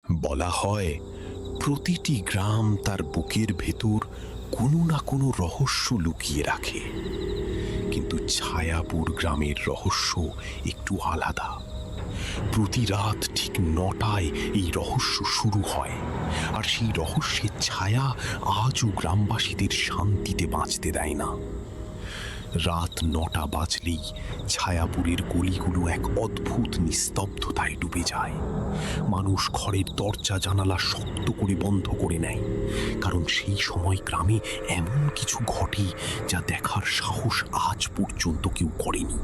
বলা হয় প্রতিটি গ্রাম তার বুকের ভেতর কোনো না কোনো রহস্য লুকিয়ে রাখে, কিন্তু ছায়াপুর গ্রামের রহস্য একটু আলাদা। প্রতি রাত ঠিক ৯টায় এই রহস্য শুরু হয়, আর সেই রহস্যের ছায়া আজও গ্রামবাসীদের শান্তিতে বাঁচতে দেয় না। রাত ৯টা বাজলেই ছায়াপুরের গলিগুলো এক অদ্ভুত নিস্তব্ধতায় ডুবে যায়। মানুষ ঘরের দরজা জানালা শক্ত করে বন্ধ করে নেয়, কারণ সেই সময় গ্রামে এমন কিছু ঘটে যা দেখার সাহস আজ পর্যন্ত কেউ করেনি।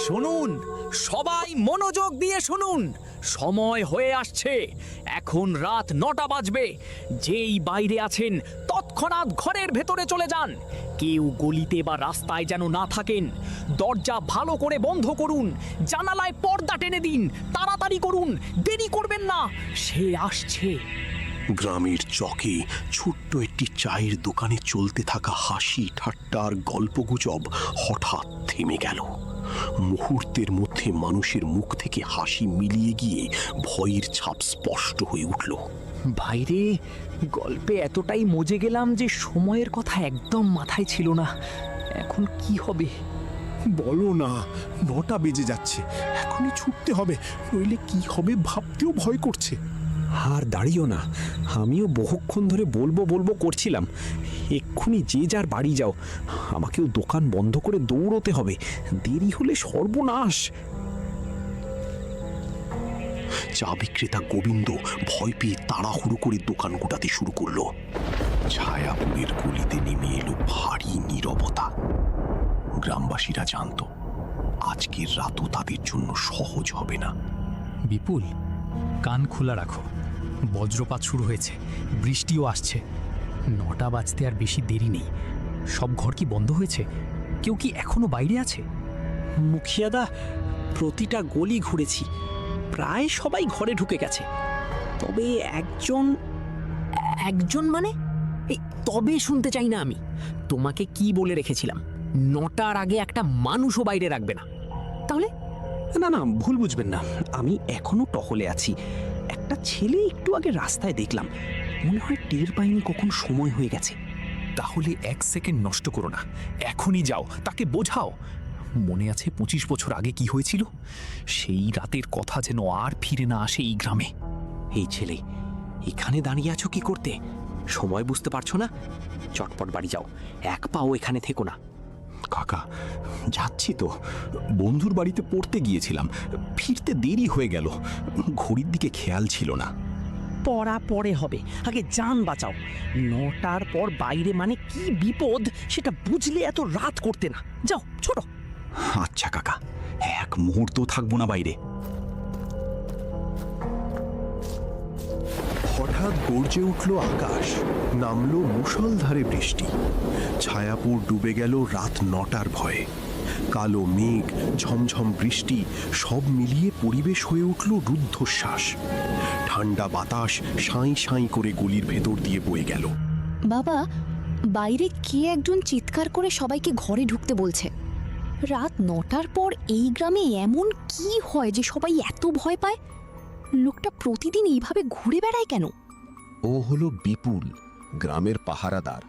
শুনুন, সবাই মনোযোগ দিয়ে শুনুন। সময় হয়ে আসছে, এখন রাত ৯টা বাজবে। যেই বাইরে আছেন তৎক্ষণাৎ ঘরের ভেতরে চলে যান। কেউ গলিতে বা রাস্তায় যেন না থাকেন। দরজা ভালো করে বন্ধ করুন, জানালায় পর্দা টেনে দিন। তাড়াতাড়ি করুন, দেরি করবেন না, সে আসছে। গ্রামের চকে ছোট্ট একটি চায়ের দোকানে চলতে থাকা হাসি ঠাট্টা আর গল্পগুজব হঠাৎ থেমে গেল। মুহূর্তের মধ্যে মানুষের মুখ থেকে হাসি মিলিয়ে গিয়ে ভয়ের ছাপ স্পষ্ট হয়ে উঠল। বাইরে গল্পে এতটাই মজে গেলাম যে সময়ের কথা একদম মাথায় ছিল না। এখন কি হবে? বলো না, ৯টা বেজে যাচ্ছে, এখনই ছুটতে হবে, নইলে কি হবে ভাবতেও ভয় করছে। আর দাঁড়িও না, আমিও বহুক্ষণ ধরে বলবো বলবো করছিলাম, এক্ষুনি যে যার বাড়ি যাও। আমাকেও দোকান বন্ধ করে দৌড়তে হবে, দেরি হলে সর্বনাশ। চা বিক্রেতা গোবিন্দ ভয় পেয়ে তাড়াহুড়ো করে দোকান গোটাতে শুরু করলো। ছায়াপুরের গলিতে নেমে এলো ভারী নীরবতা। গ্রামবাসীরা জানত আজকের রাতও তাদের জন্য সহজ হবে না। বিপুল, কান খোলা রাখো, বজ্রপাত শুরু হয়েছে, বৃষ্টিও আসছে। ৯টা বাজতে আর বেশি দেরি নেই। সব ঘর কি বন্ধ হয়েছে? কেউ কি এখনো বাইরে আছে? মুখিয়াদা, প্রতিটা গলি ঘুরেছি, প্রায় সবাই ঘরে ঢুকে গেছে। তবে একজন মানে? এই তবে শুনতে চাই না আমি। তোমাকে কি বলে রেখেছিলাম? ৯টার আগে একটা মানুষও বাইরে রাখবে না। তাহলে? না না, ভুল বুঝবেন না, আমি এখনো টহলে আছি। একটা ছেলে একটু আগে রাস্তায় দেখলাম, মনে হয় টের পাইনি কখন সময় হয়ে গেছে। তাহলে ১ সেকেন্ড নষ্ট করো না, এখনই যাও, তাকে বোঝাও। মনে আছে ২৫ বছর আগে কি হয়েছিল? সেই রাতের কথা যেন আর ফিরে না আসে এই গ্রামে। এই ছেলে, এখানে দাঁড়িয়ে আছো কি করতে? সময় বুঝতে পারছো না? চটপট বাড়ি যাও, এক পাও এখানে থেকো না। কাকা, যাচ্ছি তো, বন্ধুর বাড়িতে পড়তে গিয়েছিলাম, ফিরতে দেরি হয়ে গেল, ঘড়ির দিকে খেয়াল ছিল না। পড়া পরে হবে, আগে যান বাঁচাও। ৯টার পর বাইরে মানে কি বিপদ সেটা বুঝলে এত রাত করতে না। যাও ছোট। আচ্ছা কাকা, এক মুহূর্ত থাকবো না বাইরে। হঠাৎ গর্জে উঠল আকাশ, নামলো মুষলধারে বৃষ্টি। ছায়াপুর ডুবে গেল রাত ৯টার ভয়ে। কালো মেঘ, ঝমঝম বৃষ্টি, সব মিলিয়ে পরিবেশ হয়ে উঠল রুদ্ধশ্বাস। ঠান্ডা বাতাস সাঁই সাঁই করে গলির ভেতর দিয়ে বয়ে গেল। বাবা, বাইরে কে একজন চিৎকার করে সবাইকে ঘরে ঢুকতে বলছে। রাত ৯টার পর এই গ্রামে এমন কি হয় যে সবাই এত ভয় পায়? লোকটা প্রতিদিন এইভাবে ঘুরে বেড়ায় কেন? ও হলো বিপুল, গ্রামের পাহারাদার।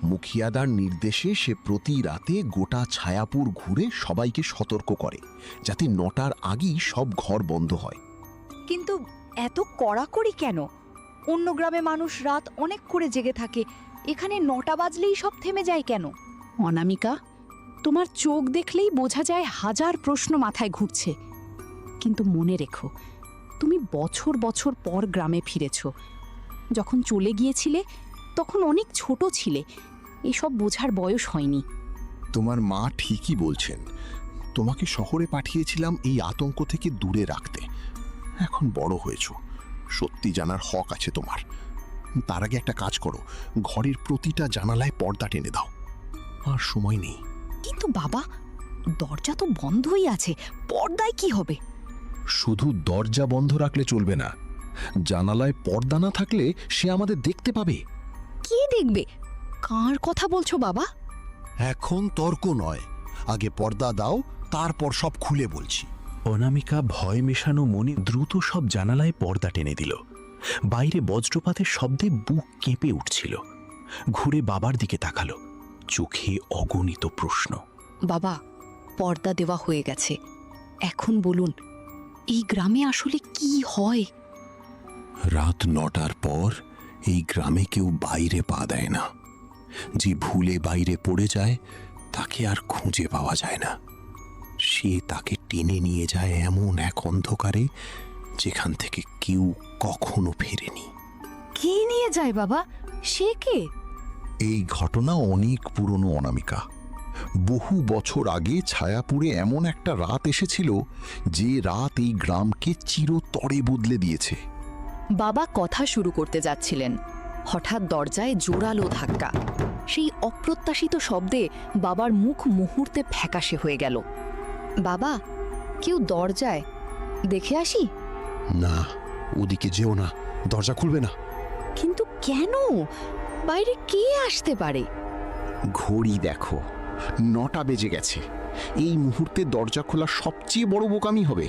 মুখিয়াদার নির্দেশে সে প্রতি রাতে গোটা ছায়াপুর ঘুরে সবাইকে সতর্ক করে, যাতে ৯টার আগেই সব ঘর বন্ধ হয়। কিন্তু এত কড়াকড়ি কেন? অন্য গ্রামে মানুষ রাত অনেক করে জেগে থাকে, এখানে ৯টা বাজলেই সব থেমে যায় কেন? অনামিকা, তোমার চোখ দেখলেই বোঝা যায় হাজার প্রশ্ন মাথায় ঘুরছে। কিন্তু মনে রেখো, তুমি বছর বছর পর গ্রামে ফিরেছ। যখন চলে গিয়েছিলে তখন অনেক ছোট ছিলে, এসব বোঝার বয়স হয়নি। তোমার মা ঠিকই বলছেন, তোমাকে শহরে পাঠিয়েছিলাম এই আতঙ্ক থেকে দূরে রাখতে। এখন বড় হয়েছ, সত্যি জানার হক আছে তোমার। তার আগে একটা কাজ করো, ঘরের প্রতিটা জানালায় পর্দা টেনে দাও। আর সময় নেই। কিন্তু বাবা, দরজা তো বন্ধই আছে, পর্দায় কি হবে? শুধু দরজা বন্ধ রাখলে চলবে না, জানালায় পর্দা না থাকলে সে আমাদের দেখতে পাবে। কে দেখবে? কার কথা বলছো বাবা? এখন তর্ক নয়, আগে পর্দা দাও, তারপর সব খুলে বলছি। অনামিকা ভয় মেশানো মনে দ্রুত সব জানালায় পর্দা টেনে দিল। বাইরে বজ্রপাতের শব্দে বুক কেঁপে উঠছিল। ঘুরে বাবার দিকে তাকালো, চোখে অগণিত প্রশ্ন। বাবা, পর্দা দেওয়া হয়ে গেছে, এখন বলুন এই গ্রামে আসলে কি হয়? রাত 9টার পর এই গ্রামে কেউ বাইরে পা দেয় না। যে ভুলে বাইরে পড়ে যায় তাকে আর খুঁজে পাওয়া যায় না। সে তাকে টেনে নিয়ে যায় এমন এক অন্ধকারে যেখান থেকে কেউ কখনো ফেরেনি। কে নিয়ে যায় বাবা? সে কে? এই ঘটনা অনেক পুরনো অনামিকা। বহু বছর আগে ছায়াপুরে এমন একটা রাত এসেছিল যে রাত এই গ্রামকে চিরতরে বদলে দিয়েছে। বাবা কথা শুরু করতে যাচ্ছিলেন, হঠাৎ দরজায় জোরালো ধাক্কা। সেই অপ্রত্যাশিত শব্দে বাবার মুখ মুহূর্তে ফ্যাকাশে হয়ে গেল। বাবা, কেউ দরজায়, দেখে আসি? না, ওদিকে যেও না, দরজা খুলবে না। কিন্তু কেন? বাইরে কে আসতে পারে? ঘড়ি দেখো, 9টা বেজে গেছে। এই মুহূর্তে দরজা খোলা সবচেয়ে বড় বোকামি হবে।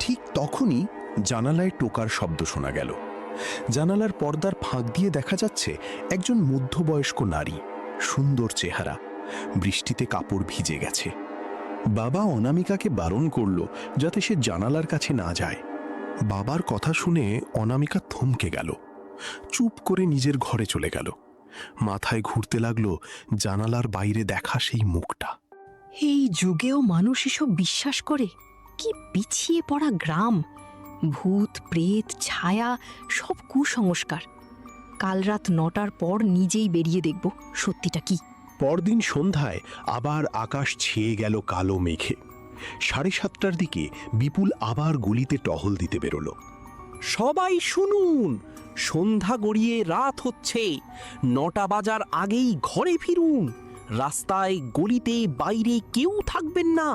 ঠিক তখনই জানালায় টোকার শব্দ শোনা গেল। জানালার পর্দার ফাঁক দিয়ে দেখা যাচ্ছে একজন মধ্যবয়স্ক নারী, সুন্দর চেহারা, বৃষ্টিতে কাপড় ভিজে গেছে। বাবা অনামিকাকে বারণ করল যাতে সে জানালার কাছে না যায়। বাবার কথা শুনে অনামিকা থমকে গেল, চুপ করে নিজের ঘরে চলে গেল। মাথায় ঘুরতে লাগলো জানালার বাইরে দেখা সেই মুখটা। এই যুগেও মানুষ এসব বিশ্বাস করে? কি পিছিয়ে পড়া গ্রাম! ভূত, প্রেত, ছায়া, সব কুসংস্কার। কাল রাত 9টার পর নিজেই বেরিয়ে দেখব সত্যিটা কি। পরদিন সন্ধ্যায় আবার আকাশ ছেয়ে গেল কালো মেঘে। 7:30টার দিকে বিপুল আবার গলিতে টহল দিতে বেরোলো। সবাই শুনুন, সন্ধ্যা গড়িয়ে রাত হচ্ছে। 9টা বাজার আগেই ঘরে ফিরুন। রাস্তায়, গলিতে, বাইরে কেউ থাকবেন না।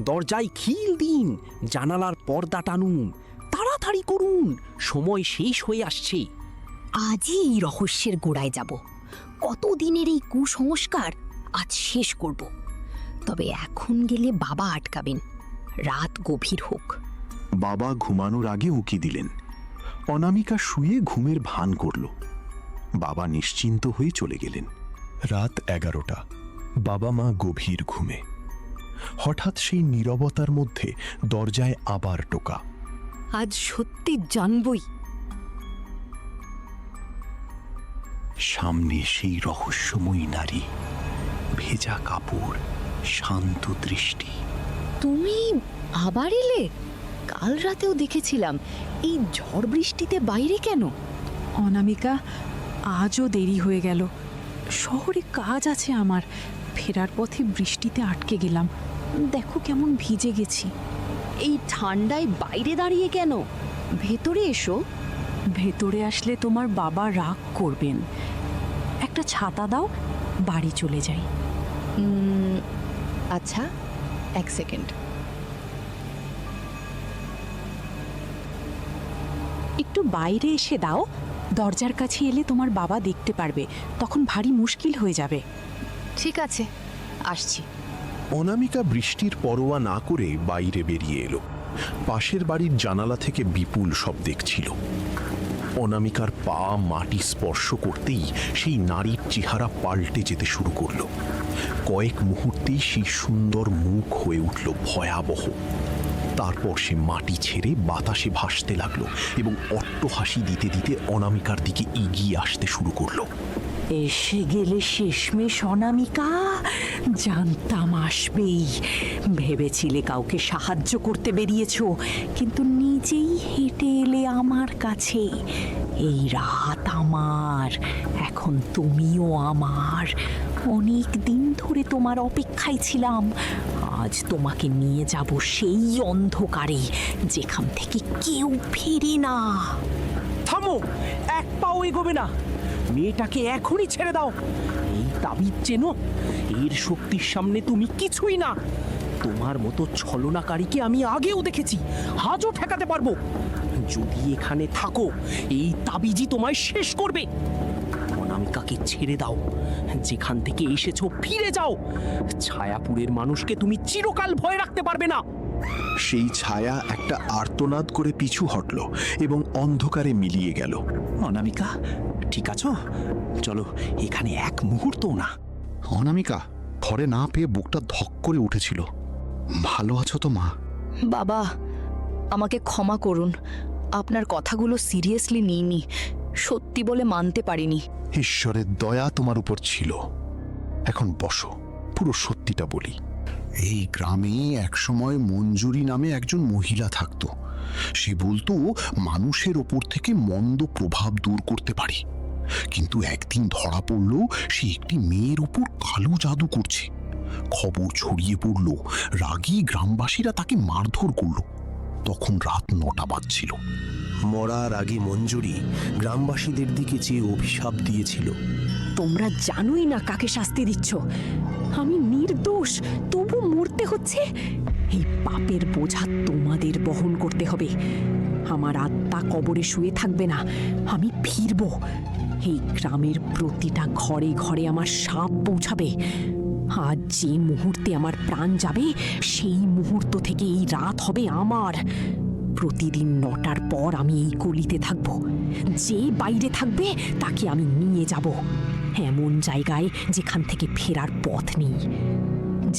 দরজায় খিল দিন, জানালার পর্দা টানুন। তাড়াতাড়ি করুন, সময় শেষ হয়ে আসছে। আজই এই রহস্যের গোড়ায় যাব। কতদিনের এই কুসংস্কার আজ শেষ করব। তবে এখন গেলে বাবা আটকাবেন। রাত গভীর হোক। বাবা ঘুমানোর আগে উকি দিলেন। অনামিকা শুয়ে ঘুমের ভান করল। বাবা নিশ্চিন্ত হয়ে চলে গেলেন। রাত 11টা, বাবা মা গভীর ঘুমে। হঠাৎ সেই নীরবতার মধ্যে দরজায় আবার টোকা। আজ সত্যি জানবই। সামনে সেই রহস্যময়ী নারী, ভেজা কাপড়, শান্ত দৃষ্টি। তুমি আবার এলে? কাল রাতেও দেখেছিলাম। এই ঝড় বৃষ্টিতে বাইরে কেন? অনামিকা, আজও দেরি হয়ে গেল। শহরে কাজ আছে আমার। ফেরার পথে বৃষ্টিতে আটকে গেলাম। দেখো কেমন ভিজে গেছি। এই ঠান্ডায় বাইরে দাঁড়িয়ে কেন? ভেতরে এসো। ভেতরে আসলে তোমার বাবা রাগ করবেন। একটা ছাতা দাও, বাড়ি চলে যাই। আচ্ছা, 1 সেকেন্ড। একটু বাইরে এসে দাও। দরজার কাছে এলে তোমার বাবা দেখতে পারবে, তখন ভারী মুশকিল হয়ে যাবে। ঠিক আছে, আসছি। অনামিকা বৃষ্টির পরোয়া না করে বাইরে বেরিয়ে এলো। পাশের বাড়ির জানালা থেকে বিপুল সব দেখছিল। অনামিকার পা মাটি স্পর্শ করতেই সেই নারীর চেহারা পাল্টে যেতে শুরু করলো। কয়েক মুহূর্তেই সেই সুন্দর মুখ হয়ে উঠল ভয়াবহ। তারপর সে মাটি ছেড়ে বাতাসে ভাসতে লাগলো এবং অট্টহাসি দিতে দিতে অনামিকার দিকে এগিয়ে আসতে শুরু করলো। এসে গেলে শেষমেশ অনামিকা, জানতাম আসবেই। ভেবেছিলে কাউকে সাহায্য করতে বেরিয়েছো, কিন্তু নিজেই হেঁটে এলে আমার কাছে। এই রাত আমার, এখন তুমিও আমার। অনেক দিন ধরে তোমার অপেক্ষায় ছিলাম। আজ তোমাকে নিয়ে যাব সেই অন্ধকারে যেখান থেকে কেউ ফেরে না। থামো, এক পাও এগোবে না। মেয়েটাকে এখনই ছেড়ে দাও। এই তাবিজ চেনো? এর শক্তির সামনে তুমি কিছুই না। তোমার মতো ছলনাকারীকে আমি আগেও দেখেছি, আজও ঠেকাতে পারবো। যদি এখানে থাকো, এই তাবিজই তোমায় শেষ করবে। অনামিকাকে ছেড়ে দাও। যেখান থেকে এসেছো ফিরে যাও। ছায়াপুরের মানুষকে তুমি চিরকাল ভয় রাখতে পারবে না। সেই ছায়া একটা আর্তনাদ করে পিছু হটল এবং অন্ধকারে মিলিয়ে গেল। অনামিকা ঠিক আছো? চলো, এখানে এক মুহূর্তও না। অনামিকা ঘরে না পেয়ে বুকটা ধক করে উঠেছিল। ভালো আছো তো মা? বাবা, আমাকে ক্ষমা করুন, আপনার কথাগুলো সিরিয়াসলি নিইনি, সত্যি বলে মানতে পারিনি। ঈশ্বরের দয়া তোমার উপর ছিল। এখন বসো, পুরো সত্যিটা বলি। এই গ্রামে একসময় মঞ্জুরি নামে একজন মহিলা থাকতো। সে বলতো মানুষের ওপর থেকে মন্দ প্রভাব দূর করতে পারে, কিন্তু একদিন ধরা পড়ল সে একটি মেয়ের উপর কালো জাদু করছে। খবর ছড়িয়ে পড়ল, রাগী গ্রামবাসীরা তাকে মারধর করল। তখন রাত 9টা বাজছিল। মরার আগে মঞ্জুরি গ্রামবাসীদের দিকে চেয়ে অভিশাপ দিয়েছিল। তোমরা জানোই না কাকে শাস্তি দিচ্ছ। আমি নির্দোষ, তবু মরতে হচ্ছে। এই পাপের বোঝা তোমাদের বহন করতে হবে। আমার আত্মা কবরে শুয়ে থাকবে না, আমি ফিরব। এই গ্রামের প্রতিটা ঘরে ঘরে আমার সাপ পৌঁছাবে। আজ যে মুহূর্তে আমার প্রাণ যাবে, সেই মুহূর্ত থেকে এই রাত হবে আমার। প্রতিদিন 9টার পর আমি এই গলিতে থাকব। যে বাইরে থাকবে তাকে আমি নিয়ে যাব এমন জায়গায় যেখান থেকে ফেরার পথ নেই।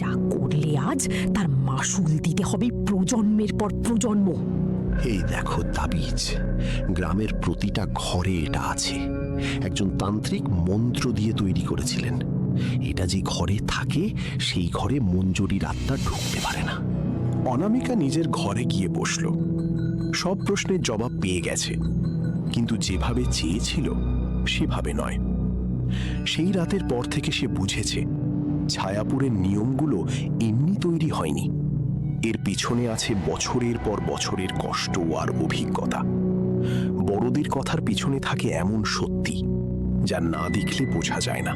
যা করলে আজ তার মাসুল দিতে হবে প্রজন্মের পর প্রজন্ম। এই দেখো তাবিজ, গ্রামের প্রতিটা ঘরে এটা আছে। একজন তান্ত্রিক মন্ত্র দিয়ে তৈরি করেছিলেন। এটা যে ঘরে থাকে সেই ঘরে মঞ্জুরির আত্মা ঢুকতে পারে না। অনামিকা নিজের ঘরে গিয়ে বসল। সব প্রশ্নের জবাব পেয়ে গেছে, কিন্তু যেভাবে চেয়েছিল সেভাবে নয়। সেই রাতের পর থেকে সে বুঝেছে ছায়াপুরের নিয়মগুলো এমনি তৈরি হয়নি। এর পিছনে আছে বছরের পর বছরের কষ্ট আর অভিজ্ঞতা। বড়দের কথার পিছনে থাকে এমন সত্যি যা না দেখলে বোঝা যায় না।